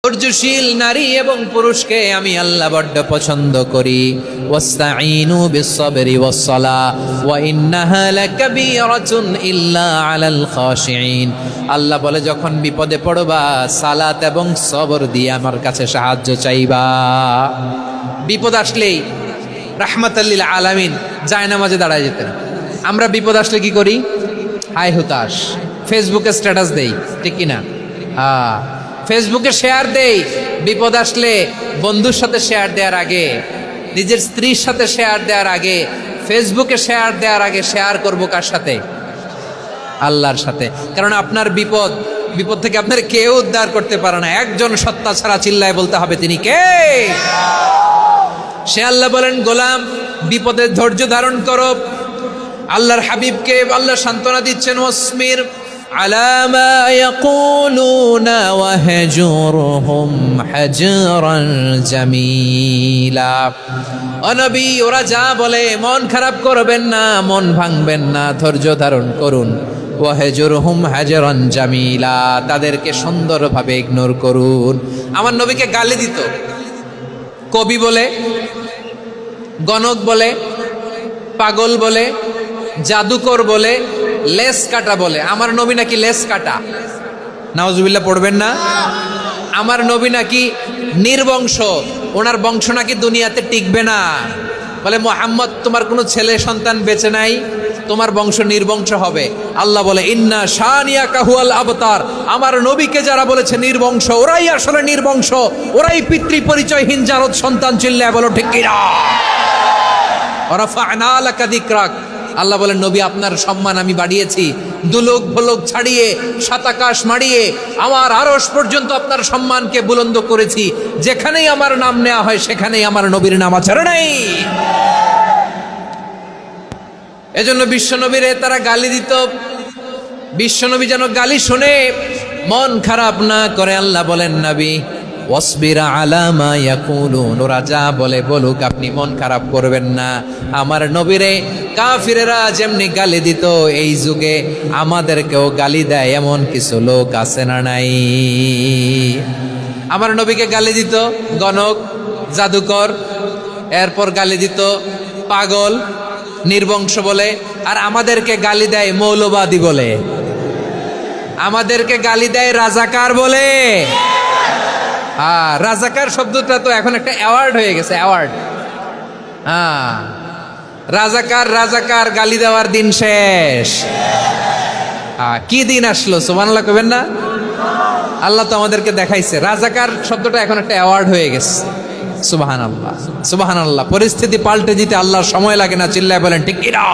ধৈর্যশীল নারী এবং পুরুষকে আমি আল্লাহ বড্ড পছন্দ করি। ওয়াস্তাঈনু বিস-সাবরি ওয়াস-সালাহ ওয়া ইন্নাহা লাকাবীরাতুন ইল্লা আলাল খাশিঈন। আল্লাহ বলে যখন বিপদে পড়বা সালাত এবং সবর দিয়ে আমার কাছে সাহায্য চাইবা। বিপদ আসলেই রাহমাতাল লিল আলামিন জায়নামাজে দাঁড়ায় যেতেন। আমরা বিপদ আসলে কি করি? হায় হুতাশ, ফেসবুকে স্ট্যাটাস দেই, ঠিক কিনা? ফেসবুকে শেয়ার দেই। বিপদ আসলে বন্ধুর সাথে শেয়ার দেওয়ার আগে, নিজের স্ত্রীর সাথে শেয়ার দেওয়ার আগে, ফেসবুকে শেয়ার দেওয়ার আগে শেয়ার করবো কার সাথে? আল্লাহর সাথে। কারণ আপনার বিপদ থেকে আপনার কেউ উদ্ধার করতে পারে না, একজন সত্তা ছাড়া। চিল্লায় বলতে হবে তিনি কে? সে আল্লাহ বলেন, গোলাম বিপদে ধৈর্য ধারণ করো। আল্লাহর হাবিবকে আল্লাহ সান্ত্বনা দিচ্ছেন, ওয়াসমির আলা মা ইয়াকুলুনা ওয়াহজুরহুম হাজরান জামিলা। ও নবী, ওরা যা বলে মন খারাপ করবেন না, মন ভাঙবেন না, ধৈর্য ধারণ করুন। ওয়াহজুরহুম হাজরান জামিলা, তাদেরকে সুন্দরভাবে ইগনোর করুন। আমার নবীকে গালি দিত কবি বলে, গণক বলে, পাগল বলে, জাদুকর বলে, লেস কাটা বলে। আমার নবী নাকি লেস কাটা, নাউজুবিল্লাহ পড়বেন না। আমার নবী নাকি নির্বংশ, ওনার বংশ নাকি দুনিয়াতে টিকবে না। বলে মুহাম্মদ, তোমার কোনো ছেলে সন্তান বেঁচে নাই, তোমার বংশ নির্বংশ হবে। আল্লাহ বলে ইন্না শানিয়াকা হুয়াল আবতার। আমার নবীকে যারা বলেছে নির্বংশ, ওরাই আসলে নির্বংশ, ওরাই পিতৃ পরিচয়হীন জারদ সন্তান। চিল্লায় বলো ঠিক কিনা? ওয়ারাফা'না লাকা যিকরাক। আল্লাহ বলেন, নবী আপনার সম্মান আমি বাড়িয়েছি, দুলোক ভোলোক ছাড়িয়ে, সাতাকাশ মাড়িয়ে আমার আরশ পর্যন্ত আপনার সম্মানকে বুলন্দ করেছি। যেখানেই আমার নাম নেওয়া হয় সেখানেই আমার নবীর নাম আছে নাই। এজন্য বিশ্বনবীরে তারা গালি দিত। বিশ্বনবী যেন গালি শুনে মন খারাপ না করে, আল্লাহ বলেন, নবী ওয়াসবির আলা মা ইয়াকুলুন, ওরা যা বলে বলুক, আপনি মন খারাপ করবেন না। আমার নবীরে কাফিরেরা যেমনি গালি দিত, এই যুগে আমাদেরকেও গালি দেয় এমন কিছু লোক আছে না নাই? আমার নবীকে গালি দিত গণক, জাদুকর, এরপর গালি দিত পাগল, নির্বংশ বলে। আর আমাদেরকে গালি দেয় মৌলবাদী বলে, আমাদেরকে গালি দেয় রাজাকার বলে। রাজাকার শব্দটা তো এখন একটা অ্যাওয়ার্ড হয়ে গেছে, অ্যাওয়ার্ড। রাজাকার রাজাকার গালি দেওয়ার দিন শেষ। কি দিন আসলো? সুবহানাল্লাহ কইবেন না? আল্লাহ তো আমাদেরকে দেখাইছে। রাজাকার শব্দটা এখন একটা অ্যাওয়ার্ড হয়ে গেছে। সুবহানাল্লাহ, সুবহানাল্লাহ। পরিস্থিতি পাল্টে দিতে আল্লাহর সময় লাগে না। চিল্লায় বলেন ঠিক কিনা?